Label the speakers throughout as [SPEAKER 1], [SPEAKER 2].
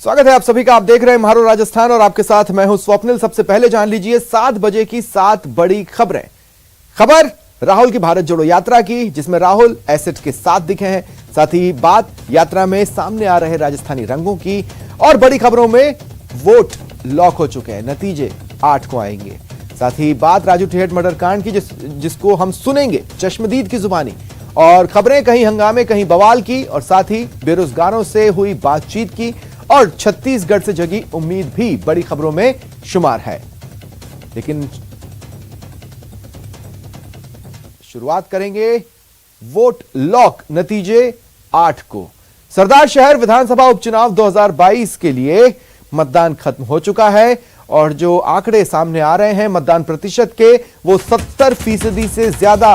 [SPEAKER 1] स्वागत है आप सभी का। आप देख रहे हैं महारो राजस्थान और आपके साथ मैं हूं स्वप्निल। सबसे पहले जान लीजिए 7 बजे की 7 बड़ी खबरें। खबर राहुल की भारत जोड़ो यात्रा की, जिसमें राहुल एसेट के साथ दिखे हैं। साथ ही बात यात्रा में सामने आ रहे राजस्थानी रंगों की, और बड़ी खबरों में वोट लॉक हो चुके हैं, नतीजे 8 को आएंगे। साथ ही बात राजू ठेठ मर्डर कांड की, जिसको हम सुनेंगे चश्मदीद की जुबानी, और खबरें कहीं हंगामे कहीं बवाल की, और साथ ही बेरोजगारों से हुई बातचीत की, और छत्तीसगढ़ से जगी उम्मीद भी बड़ी खबरों में शुमार है। लेकिन शुरुआत करेंगे वोट लॉक नतीजे 8 को। सरदार शहर विधानसभा उपचुनाव 2022 के लिए मतदान खत्म हो चुका है, और जो आंकड़े सामने आ रहे हैं मतदान प्रतिशत के, वो 70% से ज्यादा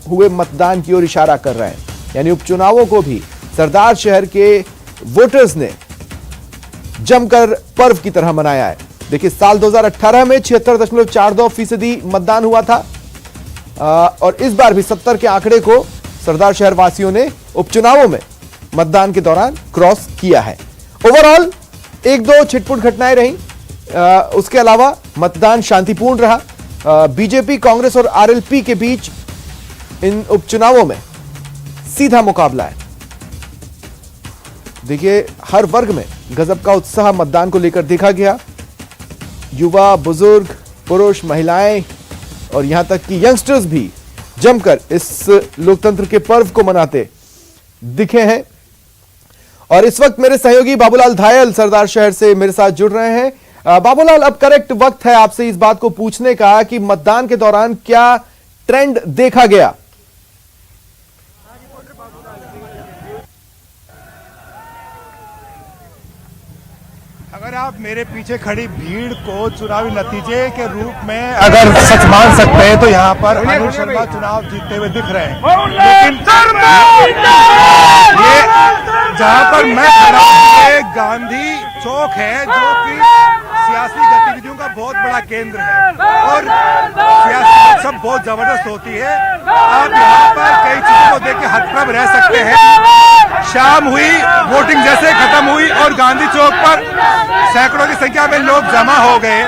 [SPEAKER 1] हुए मतदान की ओर इशारा कर रहे हैं। यानी उपचुनावों को भी सरदार शहर के वोटर्स ने जमकर पर्व की तरह मनाया है। देखिए, साल 2018 में 76.42% मतदान हुआ था, और इस बार भी 70 के आंकड़े को सरदार शहर वासियों ने उपचुनावों में मतदान के दौरान क्रॉस किया है। ओवरऑल 1-2 छिटपुट घटनाएं रहीं, उसके अलावा मतदान शांतिपूर्ण रहा। बीजेपी, कांग्रेस और आरएलपी के बीच इन उपचुनावों में सीधा मुकाबला है। देखिए, हर वर्ग में गजब का उत्साह मतदान को लेकर देखा गया। युवा, बुजुर्ग, पुरुष, महिलाएं और यहां तक कि यंगस्टर्स भी जमकर इस लोकतंत्र के पर्व को मनाते दिखे हैं। और इस वक्त मेरे सहयोगी बाबूलाल धायल सरदार शहर से मेरे साथ जुड़ रहे हैं। बाबूलाल, अब करेक्ट वक्त है आपसे इस बात को पूछने का कि मतदान के दौरान क्या ट्रेंड देखा गया?
[SPEAKER 2] अगर आप मेरे पीछे खड़ी भीड़ को चुनावी नतीजे के रूप में अगर सच मान सकते हैं तो यहाँ पर अनिल शर्मा चुनाव जीतते हुए दिख रहे हैं। लेकिन ये जहाँ पर मैं खड़ा हूँ, ये गांधी चौक है, जो कि सियासी गतिविधियों का बहुत बड़ा केंद्र है, और सियासी सब बहुत जबरदस्त होती है। आप यहाँ पर कई चीजों को देख के हतप्रभ रह सकते हैं। शाम हुई, वोटिंग जैसे खत्म हुई, और गांधी चौक पर सैकड़ों की संख्या में लोग जमा हो गए,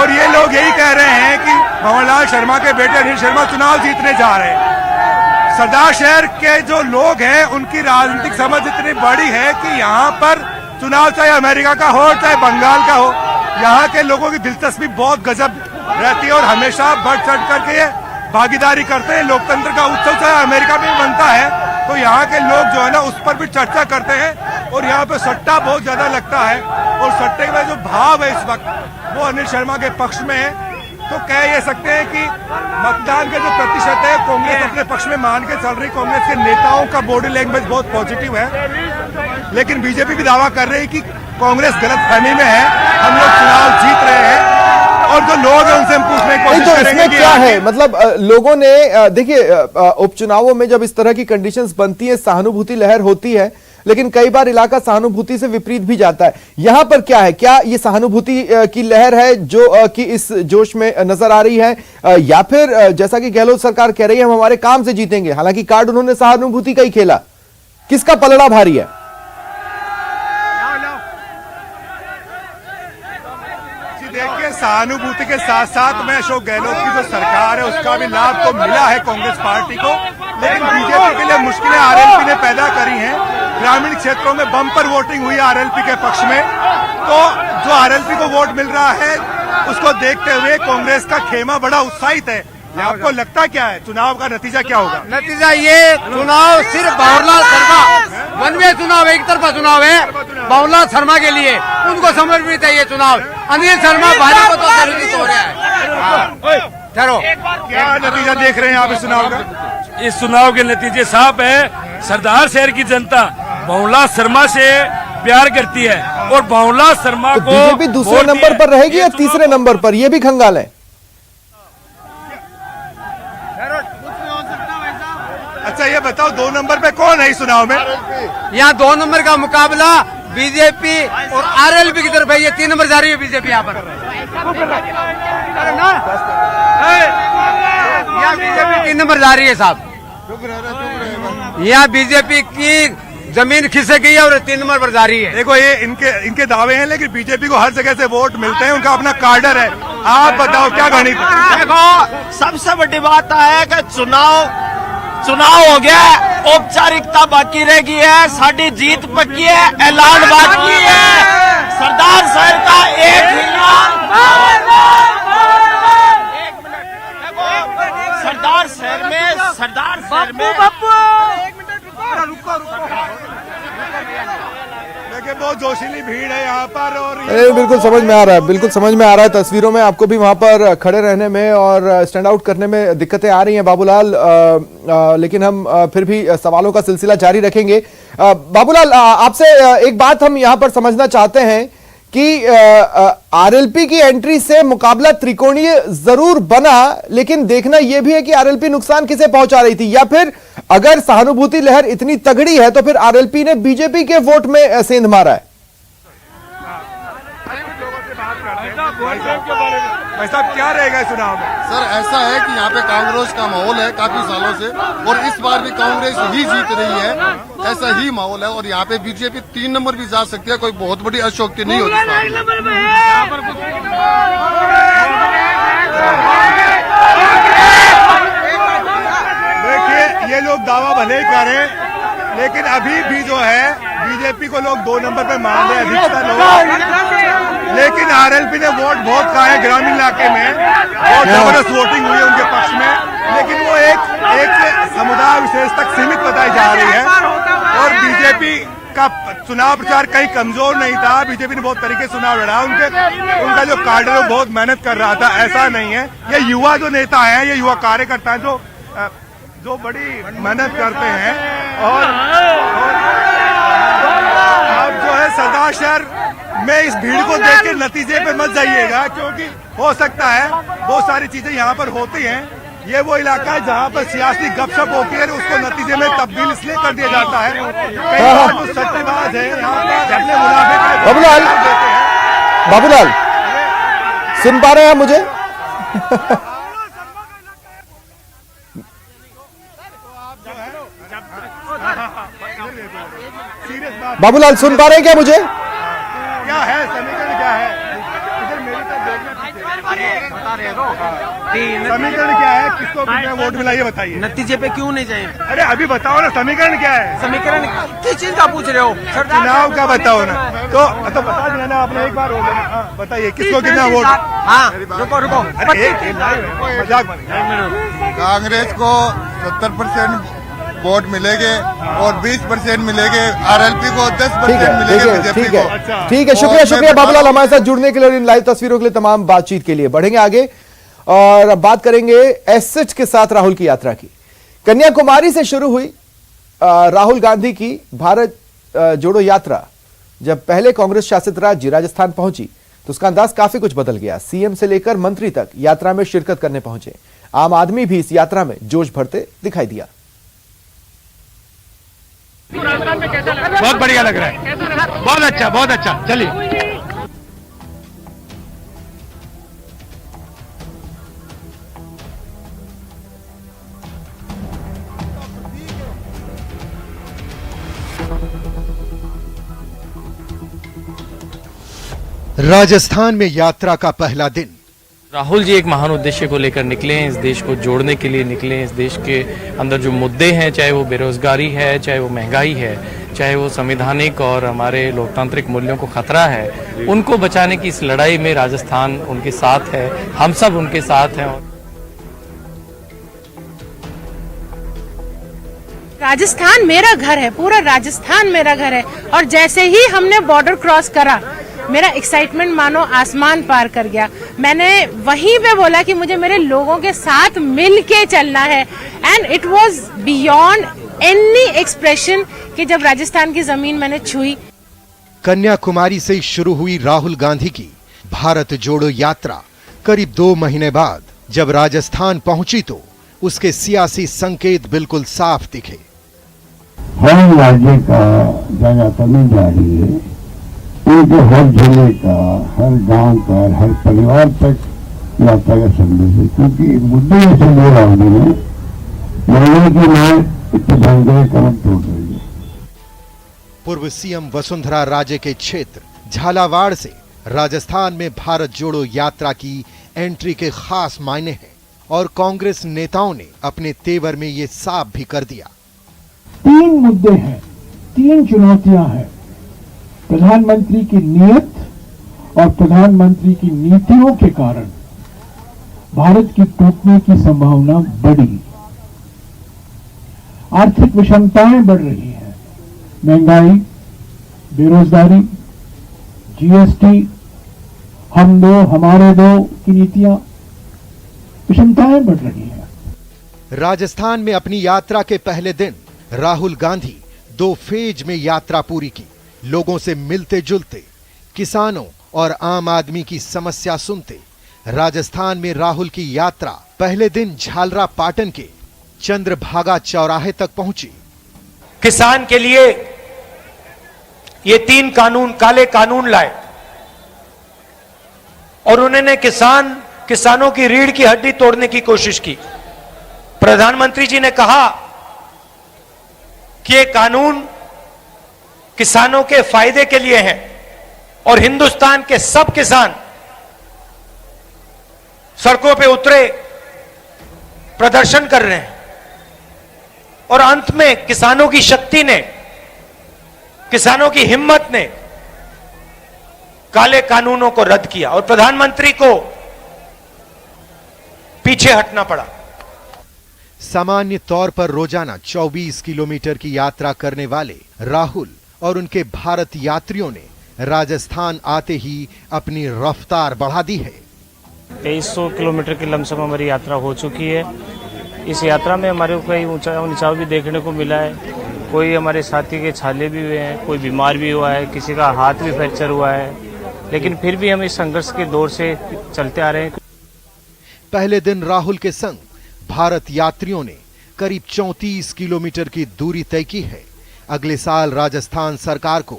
[SPEAKER 2] और ये लोग यही कह रहे हैं कि भंवरलाल शर्मा के बेटे अनिल शर्मा चुनाव जीतने जा रहे हैं। सरदार शहर के जो लोग हैं, उनकी राजनीतिक समझ इतनी बड़ी है कि यहाँ पर चुनाव चाहे अमेरिका का हो चाहे बंगाल का हो, यहाँ के लोगों की दिलचस्पी बहुत गजब रहती है, और हमेशा बढ़ चढ़ करके ये भागीदारी करते हैं। लोकतंत्र का उत्सव चाहे अमेरिका में बनता है, तो यहाँ के लोग जो है ना, उस पर भी चर्चा करते हैं, और यहाँ पे सट्टा बहुत ज्यादा लगता है, और सट्टे में जो भाव है इस वक्त वो अनिल शर्मा के पक्ष में है। तो कह ये सकते हैं कि मतदान के जो प्रतिशत है, कांग्रेस अपने पक्ष में मान के चल रही। कांग्रेस के नेताओं का बॉडी लैंग्वेज बहुत पॉजिटिव है, लेकिन बीजेपी भी दावा कर रही है कि कांग्रेस गलतफहमी में है, हम लोग चुनाव जीत रहे हैं। और जो लोग हैं उनसे हम पूछने की कोशिश करेंगे। तो इसमें
[SPEAKER 1] क्या है, मतलब लोगों ने देखिए, उपचुनावों में जब इस तरह की कंडीशंस बनती है, सहानुभूति लहर होती है, लेकिन कई बार इलाका सहानुभूति से विपरीत भी जाता है। यहां पर क्या है, क्या ये सहानुभूति की लहर है जो कि इस जोश में नजर आ रही है, या फिर जैसा कि गहलोत सरकार कह रही है हम हमारे काम से जीतेंगे, हालांकि कार्ड उन्होंने सहानुभूति का ही खेला। किसका पलड़ा भारी है?
[SPEAKER 2] देखिए, सहानुभूति के साथ साथ में अशोक गहलोत की जो सरकार है उसका भी लाभ तो मिला है कांग्रेस पार्टी को, लेकिन बीजेपी के लिए मुश्किलें आरएलपी ने पैदा करी हैं। ग्रामीण क्षेत्रों में बम्पर वोटिंग हुई आरएलपी के पक्ष में, तो जो आरएलपी को वोट मिल रहा है उसको देखते हुए कांग्रेस का खेमा बड़ा उत्साहित है। आपको लगता क्या है, चुनाव का नतीजा क्या होगा?
[SPEAKER 3] नतीजा ये, चुनाव सिर्फ भंवरलाल शर्मा, वन वे चुनाव, एक तरफा चुनाव है भंवरलाल शर्मा के लिए, उनको समर्पित है ये चुनाव। अनिल शर्मा भारी को तो जरूरी हो रहा है। चलो,
[SPEAKER 2] क्या नतीजा देख रहे हैं आप इस चुनाव का?
[SPEAKER 4] इस चुनाव के नतीजे साफ है। सरदार शहर की जनता भंवरलाल शर्मा से प्यार करती है, और भंवरलाल शर्मा को
[SPEAKER 1] बीजेपी दूसरे नंबर पर रहेगी या तीसरे नंबर पर, यह भी खंगाल है।
[SPEAKER 2] अच्छा, ये बताओ 2 नंबर पे कौन है इस चुनाव में?
[SPEAKER 3] यहाँ 2 नंबर का मुकाबला बीजेपी और आरएलपी की तरफ है। ये 3 नंबर जा रही है बीजेपी यहाँ पर। यहाँ बीजेपी 3 नंबर जा रही है साहब। यहाँ बीजेपी की जमीन खिसक गई है और 3 नंबर पर जा रही है।
[SPEAKER 2] देखो ये इनके दावे हैं, लेकिन बीजेपी को हर जगह से वोट मिलते हैं, उनका अपना कार्डर है। आप बताओ क्या गणित है?
[SPEAKER 5] देखो सबसे बड़ी बात है कि चुनाव हो गया, औपचारिकता बाकी रह गई है, साड़ी जीत पक्की है, ऐलान बाकी है। सरदार शहर का एक सरदार शहर में
[SPEAKER 2] देखिए बहुत जोशीली भीड़ है यहाँ पर। और
[SPEAKER 1] बिल्कुल समझ में आ रहा है, बिल्कुल समझ में आ रहा है। तस्वीरों में आपको भी वहां पर खड़े रहने में और स्टैंड आउट करने में दिक्कतें आ रही हैं बाबूलाल, लेकिन हम फिर भी सवालों का सिलसिला जारी रखेंगे। बाबूलाल, आपसे एक बात हम यहां पर समझना चाहते हैं कि आरएलपी की एंट्री से मुकाबला त्रिकोणीय जरूर बना, लेकिन देखना यह भी है कि आरएलपी नुकसान किसे पहुंचा रही थी, या फिर अगर सहानुभूति लहर इतनी तगड़ी है तो फिर आरएलपी ने बीजेपी के वोट में सेंध मारा है।
[SPEAKER 2] भाई साहब क्या रहेगा इस चुनाव में?
[SPEAKER 6] सर ऐसा है कि यहाँ पे कांग्रेस का माहौल है काफी सालों से, और इस बार भी कांग्रेस ही जीत रही है, ऐसा ही माहौल है। और यहाँ पे बीजेपी 3 नंबर भी जा सकती है, कोई बहुत बड़ी अशोक्ति नहीं होती।
[SPEAKER 2] देखिए ये लोग दावा भले ही करें, लेकिन अभी भी जो है बीजेपी को लोग 2 नंबर पे मान रहे हैं अधिकतर लोग, लेकिन आरएलपी ने वोट बहुत खाए हैं ग्रामीण इलाके में, बहुत जबरदस्त वोटिंग हुई है उनके पक्ष में, लेकिन वो एक समुदाय विशेष तक सीमित बताई जा रही है। और बीजेपी का चुनाव प्रचार कहीं कमजोर नहीं था, बीजेपी ने बहुत तरीके से चुनाव लड़ा, उनका जो कार्डर है वो बहुत मेहनत कर रहा था, ऐसा नहीं है। ये युवा जो नेता हैं, ये युवा कार्यकर्ता हैं जो बड़ी मेहनत करते हैं। और आप जो है सरदार शहर में इस भीड़ को देख के नतीजे पे मत जाइएगा, क्योंकि हो सकता है बहुत सारी चीजें यहाँ पर होती हैं। ये वो इलाका है जहाँ पर सियासी गपशप होती है, उसको नतीजे में तब्दील इसलिए कर दिया जाता है। कई बार जो सट्टेबाज है यहाँ पर अपने मुनाफे
[SPEAKER 1] बाबूलाल सुन पा रहे हैं आप मुझे? बाबूलाल सुन पा रहे हैं क्या मुझे?
[SPEAKER 2] क्या है समीकरण, क्या है इधर मेरी तरफ समीकरण क्या है, किसको कितना वोट मिला ये बताइए।
[SPEAKER 5] नतीजे पे क्यों नहीं जाए?
[SPEAKER 2] अरे अभी बताओ ना समीकरण क्या है?
[SPEAKER 5] समीकरण किस चीज का पूछ रहे हो?
[SPEAKER 2] चुनाव का बताओ ना, तो बता देना ना आपने, एक बार हो गया। हाँ बताइए किसको कितना वोट?
[SPEAKER 5] हाँ रुको
[SPEAKER 2] मजाक
[SPEAKER 6] कांग्रेस को 70% वोट मिलेंगे और 20% मिलेंगे, आरएलपी को 10% मिलेंगे, बीजेपी को।
[SPEAKER 1] ठीक है, शुक्रिया बाबूलाल हमारे साथ जुड़ने के लिए और इन लाइव तस्वीरों के लिए, तमाम बातचीत के लिए। बढ़ेंगे आगे और अब बात करेंगे एसएच के साथ राहुल की यात्रा की। कन्याकुमारी से शुरू हुई राहुल गांधी की भारत जोड़ो यात्रा जब पहले कांग्रेस शासित राज्य राजस्थान पहुंची तो उसका अंदाज काफी कुछ बदल गया। सीएम से लेकर मंत्री तक यात्रा में शिरकत करने पहुंचे। आम आदमी भी इस यात्रा में जोश भरते दिखाई दिया।
[SPEAKER 3] बहुत बढ़िया लग रहा है, बहुत अच्छा चलिए।
[SPEAKER 7] राजस्थान में यात्रा का पहला दिन।
[SPEAKER 8] राहुल जी एक महान उद्देश्य को लेकर निकले हैं, इस देश को जोड़ने के लिए निकले हैं। इस देश के अंदर जो मुद्दे हैं, चाहे वो बेरोजगारी है, चाहे वो महंगाई है, चाहे वो संवैधानिक और हमारे लोकतांत्रिक मूल्यों को खतरा है, उनको बचाने की इस लड़ाई में राजस्थान उनके साथ है, हम सब उनके साथ हैं।
[SPEAKER 9] राजस्थान मेरा घर है, पूरा राजस्थान मेरा घर है। और जैसे ही हमने बॉर्डर क्रॉस करा, मेरा एक्साइटमेंट मानो आसमान पार कर गया। मैंने वहीं पे बोला कि मुझे मेरे लोगों के साथ मिल के चलना है, and it was beyond any expression कि जब राजस्थान की जमीन मैंने छुई।
[SPEAKER 7] कन्याकुमारी से शुरू हुई राहुल गांधी की भारत जोड़ो यात्रा करीब 2 महीने बाद जब राजस्थान पहुंची तो उसके सियासी संकेत बिल्कुल साफ दिखे।
[SPEAKER 10] हर राज्य का जन यात्रा में जा रही है, उनके हर जिले का, हर गांव का, हर परिवार तक यात्रा का संदेश है, क्योंकि मुद्दे ऐसे ले राहुल ने लोगों की मांग इतने कदम तोड़ रही है।
[SPEAKER 7] पूर्व सीएम वसुंधरा राजे के क्षेत्र झालावाड़ से राजस्थान में भारत जोड़ो यात्रा की एंट्री के खास मायने हैं और कांग्रेस नेताओं ने अपने तेवर में ये साफ भी कर दिया।
[SPEAKER 10] 3 मुद्दे हैं, 3 चुनौतियां हैं। प्रधानमंत्री की नीयत और प्रधानमंत्री की नीतियों के कारण भारत की टूटने की संभावना बढ़ी। आर्थिक विषमताएं बढ़ रही हैं, महंगाई, बेरोजगारी, जीएसटी, हम दो हमारे दो की नीतियां, विषमताएं बढ़ रही हैं।
[SPEAKER 7] राजस्थान में अपनी यात्रा के पहले दिन राहुल गांधी 2 फेज में यात्रा पूरी की। लोगों से मिलते जुलते, किसानों और आम आदमी की समस्या सुनते राजस्थान में राहुल की यात्रा पहले दिन झालरा पाटन के चंद्रभागा चौराहे तक पहुंची।
[SPEAKER 11] किसान के लिए ये 3 कानून, काले कानून लाए और उन्होंने किसानों की रीढ़ की हड्डी तोड़ने की कोशिश की। प्रधानमंत्री जी ने कहा कि ये कानून किसानों के फायदे के लिए है और हिंदुस्तान के सब किसान सड़कों पे उतरे, प्रदर्शन कर रहे हैं और अंत में किसानों की शक्ति ने, किसानों की हिम्मत ने काले कानूनों को रद्द किया और प्रधानमंत्री को पीछे हटना पड़ा।
[SPEAKER 7] सामान्य तौर पर रोजाना 24 किलोमीटर की यात्रा करने वाले राहुल और उनके भारत यात्रियों ने राजस्थान आते ही अपनी रफ्तार बढ़ा दी है।
[SPEAKER 12] 2300 किलोमीटर की लमसम हमारी यात्रा हो चुकी है। इस यात्रा में हमारे को कई ऊंचाई नीचाव भी देखने को मिला है। कोई हमारे साथी के छाले भी हुए हैं, कोई बीमार भी हुआ है, किसी का हाथ भी फ्रैक्चर हुआ है, लेकिन फिर भी हम इस संघर्ष के दौर से चलते आ रहे हैं।
[SPEAKER 7] पहले दिन राहुल के संग भारत यात्रियों ने करीब 34 किलोमीटर की दूरी तय की है। अगले साल राजस्थान सरकार को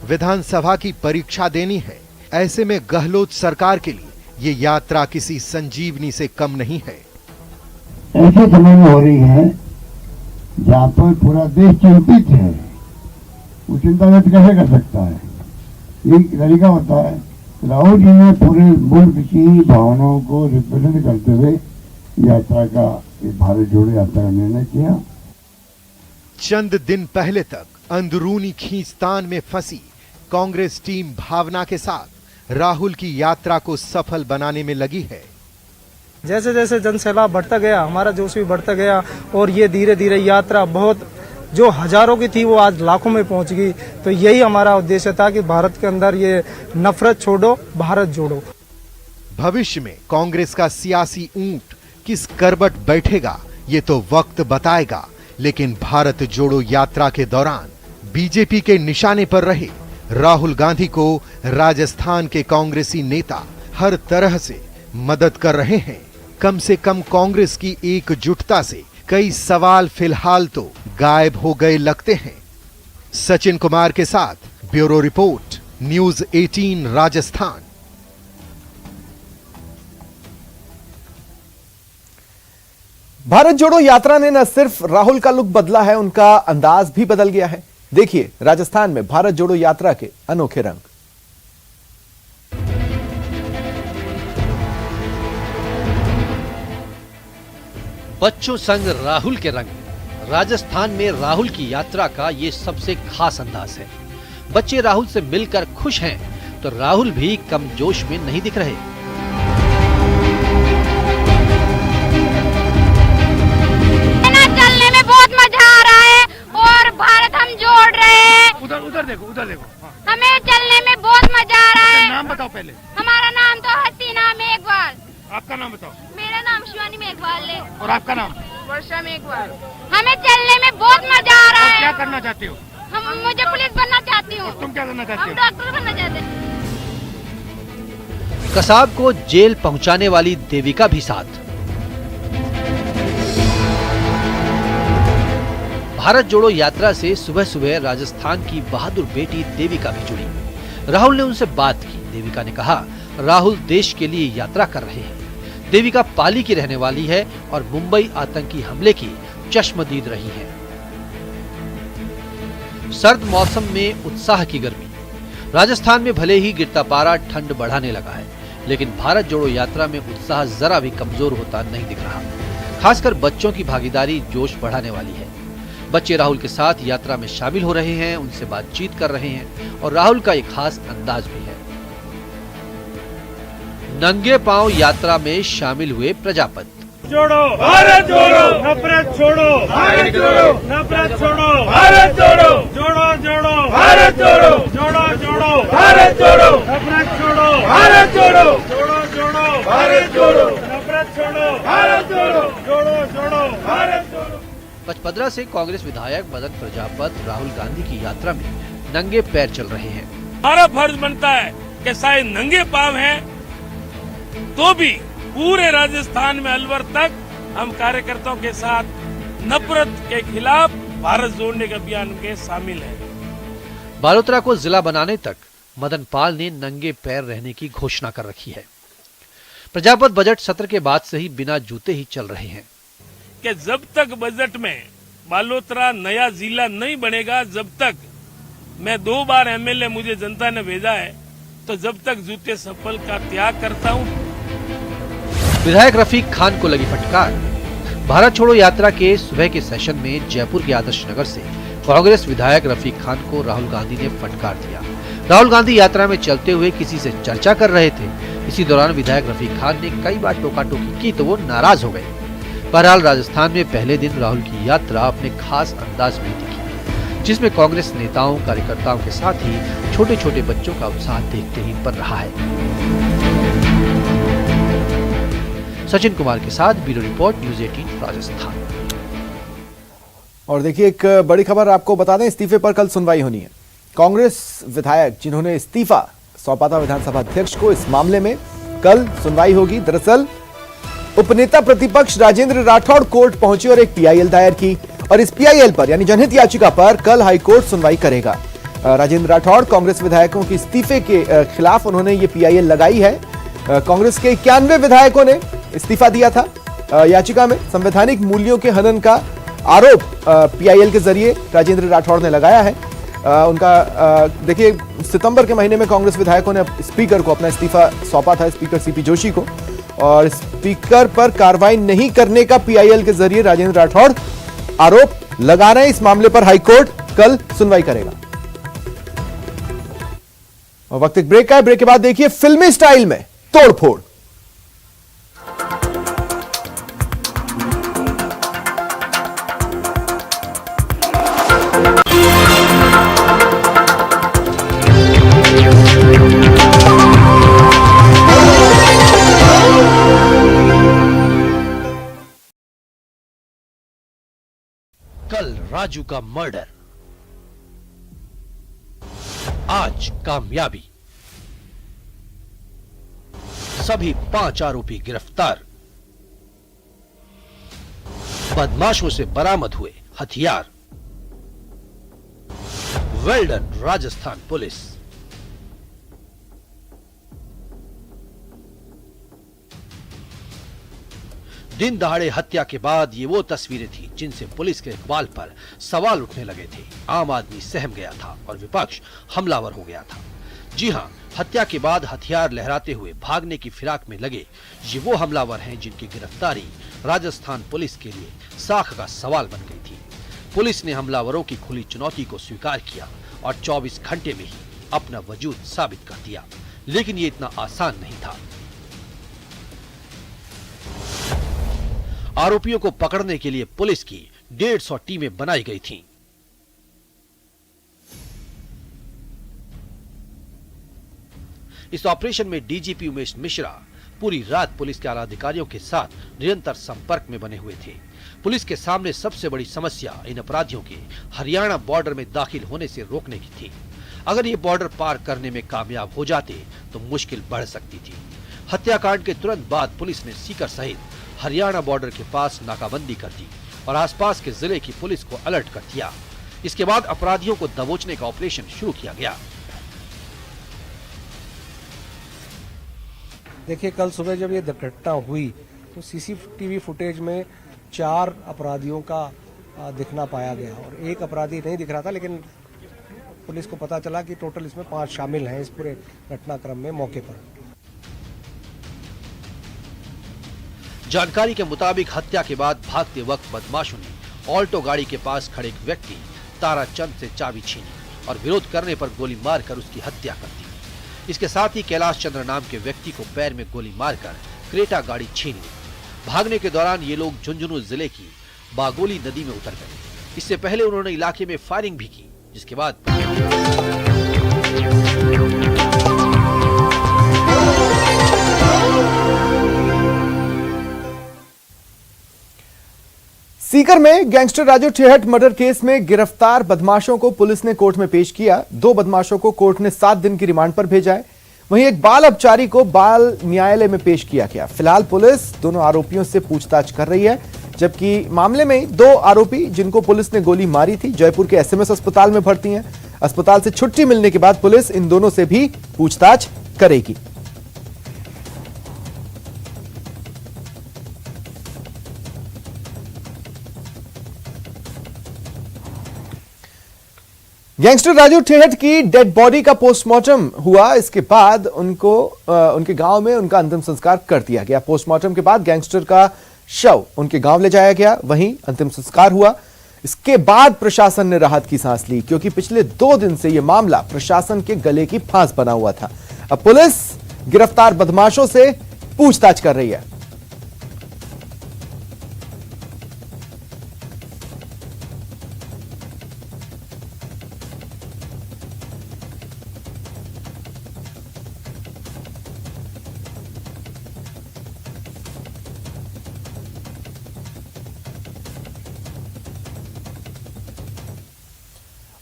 [SPEAKER 7] विधानसभा की परीक्षा देनी है। ऐसे में गहलोत सरकार के लिए ये यात्रा किसी संजीवनी से कम नहीं है।
[SPEAKER 10] ऐसे समय में हो रही है जहां पर पूरा देश चिंतित है, वो चिंता व्यक्त कैसे कर सकता है? एक तरीका होता है। राहुल जी ने पूरे मुल्क की भावनाओं को रिप्रेजेंट करते हुए यात्रा का, भारत जोड़ो यात्रा का निर्णय किया।
[SPEAKER 7] चंद दिन पहले तक अंदरूनी खींचतान में फंसी कांग्रेस टीम भावना के साथ राहुल की यात्रा को सफल बनाने में लगी है।
[SPEAKER 12] जैसे जैसे जनसैलाब बढ़ता गया, हमारा जोश भी बढ़ता गया और ये धीरे धीरे यात्रा बहुत, जो हजारों की थी वो आज लाखों में पहुंच गई। तो यही हमारा उद्देश्य था कि भारत के अंदर ये नफरत छोड़ो, भारत जोड़ो।
[SPEAKER 7] भविष्य में कांग्रेस का सियासी ऊंट किस करवट बैठेगा ये तो वक्त बताएगा, लेकिन भारत जोड़ो यात्रा के दौरान बीजेपी के निशाने पर रहे राहुल गांधी को राजस्थान के कांग्रेसी नेता हर तरह से मदद कर रहे हैं। कम से कम कांग्रेस की एकजुटता से कई सवाल फिलहाल तो गायब हो गए लगते हैं। सचिन कुमार के साथ bureau report, news 18 Rajasthan.
[SPEAKER 1] Bharat जोड़ो यात्रा ने न सिर्फ राहुल का लुक बदला है, उनका अंदाज भी बदल गया है। देखिए राजस्थान में भारत जोड़ो यात्रा के अनोखे रंग।
[SPEAKER 13] बच्चों संग राहुल के रंग। राजस्थान में राहुल की यात्रा का ये सबसे खास अंदाज है। बच्चे राहुल से मिलकर खुश हैं, तो राहुल भी कम जोश में नहीं दिख रहे।
[SPEAKER 14] चलने में बहुत मजा आ रहा है और भारत हम जोड़ रहे हैं।
[SPEAKER 3] उधर देखो, उधर देखो।
[SPEAKER 14] हमें चलने में बहुत मजा आ रहा है।
[SPEAKER 3] नाम बताओ पहले।
[SPEAKER 14] हमारा नाम तो हसीना मेघवाल।
[SPEAKER 3] आपका नाम बताओ।
[SPEAKER 14] मेरा नाम शिवानी मेघवाल है।
[SPEAKER 3] और आपका नाम?
[SPEAKER 14] वर्षा मेघवाल। हमें चलने में बहुत मजा आ रहा है।
[SPEAKER 3] क्या करना चाहती हो?
[SPEAKER 14] मुझे पुलिस बनना चाहती हूँ।
[SPEAKER 3] तुम क्या करना चाहती हो?
[SPEAKER 14] हम डॉक्टर बनना चाहते हैं।
[SPEAKER 13] कसाब को जेल पहुंचाने वाली देविका भी साथ। भारत जोड़ो यात्रा से सुबह सुबह राजस्थान की बहादुर बेटी देविका भी जुड़ी। राहुल ने उनसे बात की। देविका ने कहा राहुल देश के लिए यात्रा कर रहे हैं। देविका पाली की रहने वाली है और मुंबई आतंकी हमले की चश्मदीद रही है। सर्द मौसम में उत्साह की गर्मी। राजस्थान में भले ही गिरता पारा ठंड बढ़ाने लगा है, लेकिन भारत जोड़ो यात्रा में उत्साह जरा भी कमजोर होता नहीं दिख रहा। खासकर बच्चों की भागीदारी जोश बढ़ाने वाली है। बच्चे राहुल के साथ यात्रा में शामिल हो रहे हैं, उनसे बातचीत कर रहे हैं और राहुल का एक खास अंदाज भी है। नंगे पांव यात्रा में शामिल हुए प्रजापति।
[SPEAKER 15] जोड़ो भारत जोड़ो, नफरत छोड़ो भारत जोड़ो, नफरत छोड़ो भारत जोड़ो, जोड़ो जोड़ो भारत जोड़ो, जोड़ो जोड़ो भारत जोड़ो, नफरत छोड़ो भारत जोड़ो, जोड़ो जोड़ो भारत जोड़ो, नफरत छोड़ो भारत जोड़ो, जोड़ो जोड़ो भारत जोड़ो।
[SPEAKER 13] पचपदरा से कांग्रेस विधायक मदन प्रजापति राहुल गांधी की यात्रा में नंगे पैर चल रहे हैं।
[SPEAKER 4] हमारा फर्ज बनता है कि शायद नंगे पांव हैं तो भी पूरे राजस्थान में अलवर तक हम कार्यकर्ताओं के साथ नफरत के खिलाफ भारत जोड़ने के अभियान में शामिल हैं।
[SPEAKER 13] बालोतरा को जिला बनाने तक मदन पाल ने नंगे पैर रहने की घोषणा कर रखी है। प्रजापति बजट सत्र के बाद से ही बिना जूते ही चल रहे हैं
[SPEAKER 4] कि जब तक बजट में बालोतरा नया जिला नहीं बनेगा, जब तक मैं 2 बार एमएलए मुझे जनता ने भेजा है, तो जब तक जूते चप्पल का त्याग करता हूं।
[SPEAKER 13] विधायक रफीक खान को लगी फटकार। भारत छोड़ो यात्रा के सुबह के सेशन में जयपुर के आदर्श नगर से कांग्रेस विधायक रफीक खान को राहुल गांधी ने फटकार दिया। राहुल गांधी यात्रा में चलते हुए किसी से चर्चा कर रहे थे। इसी दौरान विधायक रफीक खान ने कई बार टोका-टोकी की तो वो नाराज हो गए। बहरहाल राजस्थान में पहले दिन राहुल की यात्रा अपने खास अंदाज में दिखी, जिसमें कांग्रेस नेताओं कार्यकर्ताओं के साथ ही छोटे छोटे बच्चों का उत्साह देखते ही बन रहा है। सचिन कुमार के साथ ब्यूरो रिपोर्ट, न्यूज़ 18 राजस्थान।
[SPEAKER 1] और देखिए एक बड़ी खबर आपको बता दें, इस्तीफे पर कल सुनवाई होनी है। कांग्रेस विधायक जिन्होंने इस्तीफा सौंपा था विधानसभा अध्यक्ष को, इस मामले में कल सुनवाई होगी। दरअसल उपनेता प्रतिपक्ष राजेंद्र राठौड़ कोर्ट पहुंचे और एक पीआईएल दायर की, और इस पीआईएल पर यानी जनहित याचिका पर कल हाईकोर्ट सुनवाई करेगा। राजेंद्र राठौड़ कांग्रेस विधायकों के इस्तीफे के खिलाफ उन्होंने ये पीआईएल लगाई है। कांग्रेस के 91 विधायकों ने इस्तीफा दिया था। याचिका में संवैधानिक मूल्यों के हनन का आरोप पीआईएल के जरिए राजेंद्र राठौड़ ने लगाया है। उनका देखिए सितंबर के महीने में कांग्रेस विधायकों ने स्पीकर को अपना इस्तीफा सौंपा था, स्पीकर सीपी जोशी को, और स्पीकर पर कार्रवाई नहीं करने का पीआईएल के जरिए राजेंद्र राठौड़ आरोप लगा रहे हैं। इस मामले पर हाईकोर्ट कल सुनवाई करेगा। और वक्त एक ब्रेक का है, ब्रेक के बाद देखिए फिल्मी स्टाइल में तोड़फोड़।
[SPEAKER 13] कल राजू का मर्डर, आज कामयाबी। सभी 5 आरोपी गिरफ्तार। बदमाशों से बरामद हुए हथियार। Well done Rajasthan police. दिन दहाड़े हत्या के बाद ये वो तस्वीरें थी जिनसे पुलिस के इकबाल पर सवाल उठने लगे थे। आम आदमी सहम गया था और विपक्ष हमलावर हो गया था। जी हां, हत्या के बाद हथियार लहराते हुए भागने की फिराक में लगे ये वो हमलावर हैं जिनकी गिरफ्तारी राजस्थान पुलिस के लिए साख का सवाल बन गई थी। पुलिस ने हमलावरों की खुली चुनौती को स्वीकार किया और 24 घंटे में ही अपना वजूद साबित कर दिया। लेकिन ये इतना आसान नहीं था। आरोपियों को पकड़ने के लिए पुलिस की 150 टीमें बनाई गई थीं। इस ऑपरेशन में डीजीपी उमेश मिश्रा पूरी रात पुलिस के आला अधिकारियों के साथ निरंतर संपर्क में बने हुए थे। पुलिस के सामने सबसे बड़ी समस्या इन अपराधियों के हरियाणा बॉर्डर में दाखिल होने से रोकने की थी। अगर ये बॉर्डर पार करने में कामयाब हो जाते तो मुश्किल बढ़ सकती थी। हत्याकांड के तुरंत बाद पुलिस ने सीकर सहित हरियाणा बॉर्डर के पास नाकाबंदी कर दी और आसपास के जिले की पुलिस को अलर्ट कर दिया। इसके बाद अपराधियों को दबोचने का ऑपरेशन शुरू किया गया।
[SPEAKER 16] देखिए, कल सुबह जब ये घटना हुई तो सीसीटीवी फुटेज में 4 अपराधियों का दिखना पाया गया और एक अपराधी नहीं दिख रहा था, लेकिन पुलिस को पता चला कि टोटल इसमें 5 शामिल हैं इस पूरे घटनाक्रम में मौके पर।
[SPEAKER 13] जानकारी के मुताबिक हत्या के बाद भागते वक्त बदमाशों ने ऑल्टो गाड़ी के पास खड़े एक व्यक्ति ताराचंद से चाबी छीनी और विरोध करने पर गोली मारकर उसकी हत्या कर दी। इसके साथ ही कैलाश चंद्र नाम के व्यक्ति को पैर में गोली मारकर क्रेटा गाड़ी छीन ली। भागने के दौरान ये लोग झुंझुनू जिले की बागोली नदी में उतर गए। इससे पहले उन्होंने इलाके में फायरिंग भी की, जिसके बाद
[SPEAKER 1] सीकर में gangster Raju Thehat murder case में गिरफ्तार बदमाशों को पुलिस ने कोर्ट में पेश किया। 2 बदमाशों को कोर्ट ने 7 दिन की रिमांड पर भेजा है। वहीं एक बाल अपचारी को बाल न्यायालय में पेश किया गया। फिलहाल पुलिस दोनों आरोपियों से पूछताछ कर रही है, जबकि मामले में 2 आरोपी जिनको पुलिस ने गोली मारी थी जयपुर के एसएमएस अस्पताल में भर्ती हैं। अस्पताल से छुट्टी मिलने के बाद पुलिस इन दोनों से भी पूछताछ करेगी। गैंगस्टर राजू ठेहट की डेड बॉडी का पोस्टमार्टम हुआ। इसके बाद उनके गांव में उनका अंतिम संस्कार कर दिया गया। पोस्टमार्टम के बाद गैंगस्टर का शव उनके गांव ले जाया गया, वहीं अंतिम संस्कार हुआ। इसके बाद प्रशासन ने राहत की सांस ली, क्योंकि पिछले 2 दिन से यह मामला प्रशासन के गले की फांस बना हुआ था। अब पुलिस गिरफ्तार बदमाशों से पूछताछ कर रही है।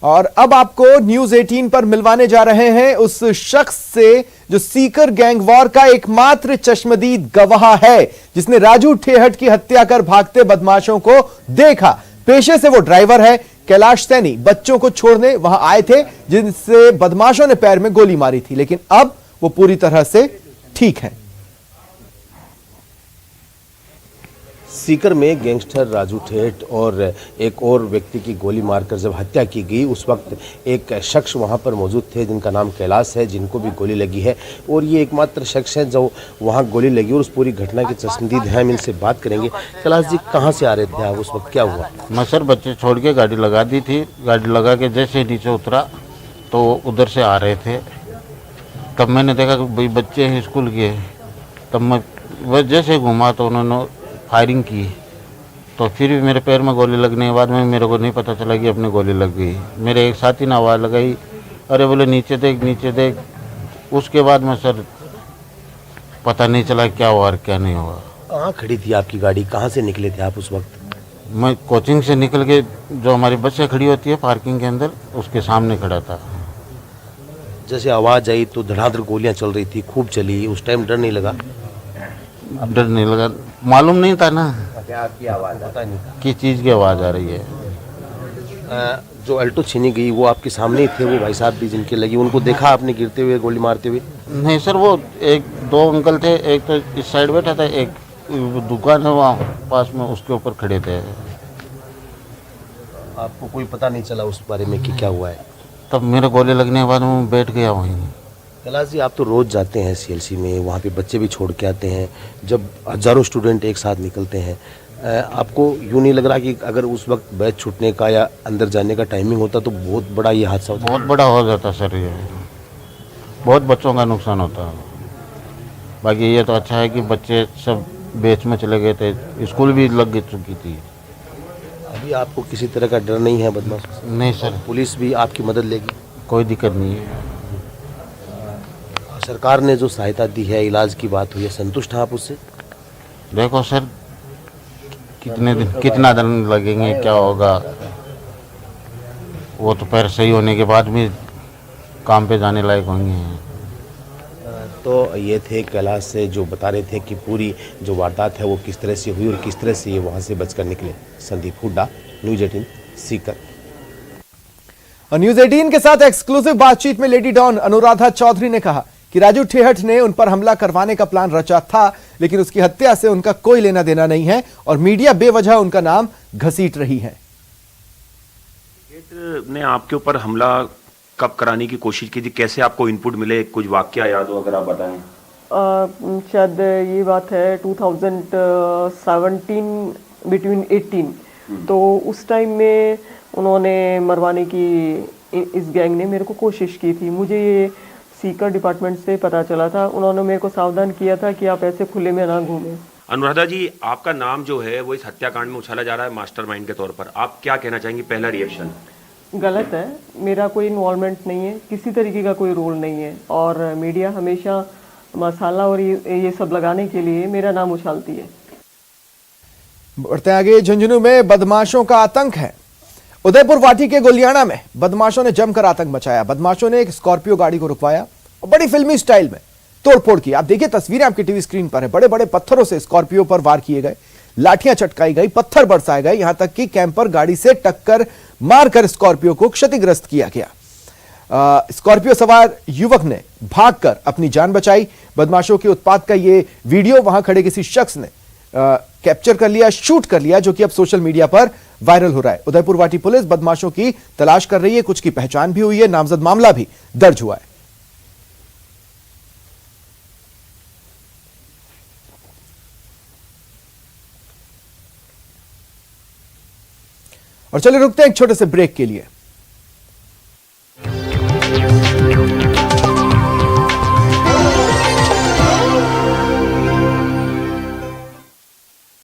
[SPEAKER 1] और अब आपको न्यूज 18 पर मिलवाने जा रहे हैं उस शख्स से जो सीकर गैंग वॉर का एकमात्र चश्मदीद गवाह है, जिसने राजू ठेहट की हत्या कर भागते बदमाशों को देखा। पेशे से वो ड्राइवर है। कैलाश सैनी बच्चों को छोड़ने वहां आए थे, जिनसे बदमाशों ने पैर में गोली मारी थी, लेकिन अब वो पूरी तरह से ठीक है।
[SPEAKER 17] सीकर में गैंगस्टर राजू ठेहट और एक और व्यक्ति की गोली मारकर जब हत्या की गई, उस वक्त एक शख्स वहां पर मौजूद थे जिनका नाम कैलाश है, जिनको भी गोली लगी है। और ये एकमात्र शख्स है जो वहां गोली लगी और उस पूरी घटना की चश्मदीद है। हम इनसे बात करेंगे। कैलाश जी, कहाँ से आ रहे थे आप? उस वक्त क्या हुआ?
[SPEAKER 18] मैं सर बच्चे छोड़ के गाड़ी लगा दी थी। गाड़ी लगा के जैसे नीचे उतरा तो उधर से आ रहे थे। तब मैंने देखा कि भाई बच्चे हैं स्कूल के। तब मैं वह जैसे घूमा तो उन्होंने फायरिंग की, तो फिर भी मेरे पैर में गोली लगने के बाद में मेरे को नहीं पता चला कि अपनी गोली लग गई। मेरे एक साथी ने आवाज़ लगाई, अरे बोले नीचे देख नीचे देख। उसके बाद में सर पता नहीं चला क्या हुआ और क्या नहीं हुआ।
[SPEAKER 17] कहाँ खड़ी थी आपकी गाड़ी? कहाँ से निकले थे आप उस वक्त?
[SPEAKER 18] मैं कोचिंग से निकल के, जो हमारी बसें खड़ी होती है पार्किंग के अंदर, उसके सामने खड़ा था।
[SPEAKER 17] जैसे आवाज़ आई तो धड़ाधड़ गोलियाँ चल रही थी, खूब चली। उस टाइम डर नहीं लगा?
[SPEAKER 18] डर नहीं लगा, मालूम नहीं था ना
[SPEAKER 17] आपकी आवाज़ पता नहीं
[SPEAKER 18] किस चीज़ की आवाज़ आ रही है।
[SPEAKER 17] जो अल्टो छीनी गई वो आपके सामने ही थे, वो भाई साहब भी जिनके लगी, उनको देखा आपने गिरते हुए, गोली मारते हुए?
[SPEAKER 18] नहीं सर, वो 1-2 अंकल थे। एक तो इस साइड बैठा था, एक दुकान है वहाँ पास में, उसके ऊपर खड़े थे।
[SPEAKER 17] आपको कोई पता नहीं चला उस बारे में कि क्या हुआ है?
[SPEAKER 18] तब मेरे गोली लगने के बाद मैं बैठ गया वहीं।
[SPEAKER 17] कैलाश जी, आप तो रोज़ जाते हैं सीएलसी में, वहाँ पे बच्चे भी छोड़ के आते हैं, जब हज़ारों स्टूडेंट एक साथ निकलते हैं, आपको यूँ नहीं लग रहा कि अगर उस वक्त बैच छूटने का या अंदर जाने का टाइमिंग होता तो बहुत बड़ा ये हादसा होता?
[SPEAKER 18] बहुत बड़ा हो जाता सर, ये बहुत बच्चों का नुकसान होता। बाकी ये तो अच्छा है कि बच्चे सब बैच में चले गए थे, स्कूल भी लग चुकी थी।
[SPEAKER 17] अभी आपको किसी तरह का डर नहीं है बदमाश?
[SPEAKER 18] नहीं सर।
[SPEAKER 17] पुलिस भी आपकी मदद लेगी?
[SPEAKER 18] कोई दिक्कत नहीं है।
[SPEAKER 17] सरकार ने जो सहायता दी है, इलाज की बात हुई है, संतुष्ट हैं आप उससे?
[SPEAKER 18] देखो सर, कितना दिन लगेंगे, क्या होगा, वो तो पैर सही होने के बाद भी काम पे जाने लायक होंगे।
[SPEAKER 17] तो ये थे कैलाश से जो बता रहे थे कि पूरी जो वारदात है वो किस तरह से हुई और किस तरह से ये वहाँ से बचकर निकले। संदीप हुड्डा, न्यूज 18 सीकर।
[SPEAKER 1] न्यूज 18 के साथ एक्सक्लूसिव बातचीत में लेडी डॉन अनुराधा चौधरी ने कहा कि राजू ठेहट ने उन पर हमला करवाने का प्लान रचा था, लेकिन उसकी हत्या से उनका कोई लेना देना नहीं है और मीडिया बेवजह उनका नाम घसीट रही है।
[SPEAKER 19] ने आपके ऊपर हमला कब कराने की कोशिश की थी, कैसे आपको इनपुट मिले, कुछ वाक्य याद हो अगर आप बताएं।
[SPEAKER 20] शायद ये बात है 2017 बिटवीन 18, तो उस टाइम में उन्होंने मरवाने की इस गैंग ने मेरे को कोशिश की थी। मुझे ये सीकर डिपार्टमेंट से पता चला था, उन्होंने मेरे को सावधान किया था कि आप ऐसे खुले में ना घूमें।
[SPEAKER 19] अनुराधा जी, आपका नाम जो है वो इस हत्याकांड में उछाला जा रहा है मास्टरमाइंड के तौर पर, आप क्या कहना चाहेंगे, पहला रिएक्शन?
[SPEAKER 20] गलत है, मेरा कोई इन्वॉल्वमेंट नहीं है, किसी तरीके का कोई रोल नहीं है, और मीडिया हमेशा मसाला और ये सब लगाने के लिए मेरा नाम उछालती है।
[SPEAKER 1] बढ़ते आगे, झुंझुनू में बदमाशों का आतंक है। उदयपुर वाटी के गोलियाना में बदमाशों ने जमकर आतंक मचाया। बदमाशों ने एक स्कॉर्पियो गाड़ी को रुकवाया और बड़ी फिल्मी स्टाइल में तोड़फोड़ की। आप देखिए, तस्वीरें आपकी टीवी स्क्रीन पर है। बड़े बड़े पत्थरों से स्कॉर्पियो पर वार किए गए, लाठियां चटकाई गई, पत्थर बरसाए गए, यहां तक कि कैंपर गाड़ी से टक्कर मारकर स्कॉर्पियो को क्षतिग्रस्त किया गया। स्कॉर्पियो सवार युवक ने भागकर अपनी जान बचाई। बदमाशों के उत्पात का ये वीडियो वहां खड़े किसी शख्स ने कैप्चर कर लिया, शूट कर लिया, जो कि अब सोशल मीडिया पर वायरल हो रहा है। उदयपुर वाटी पुलिस बदमाशों की तलाश कर रही है, कुछ की पहचान भी हुई है, नामजद मामला भी दर्ज हुआ है। और चलिए रुकते हैं एक छोटे से ब्रेक के लिए।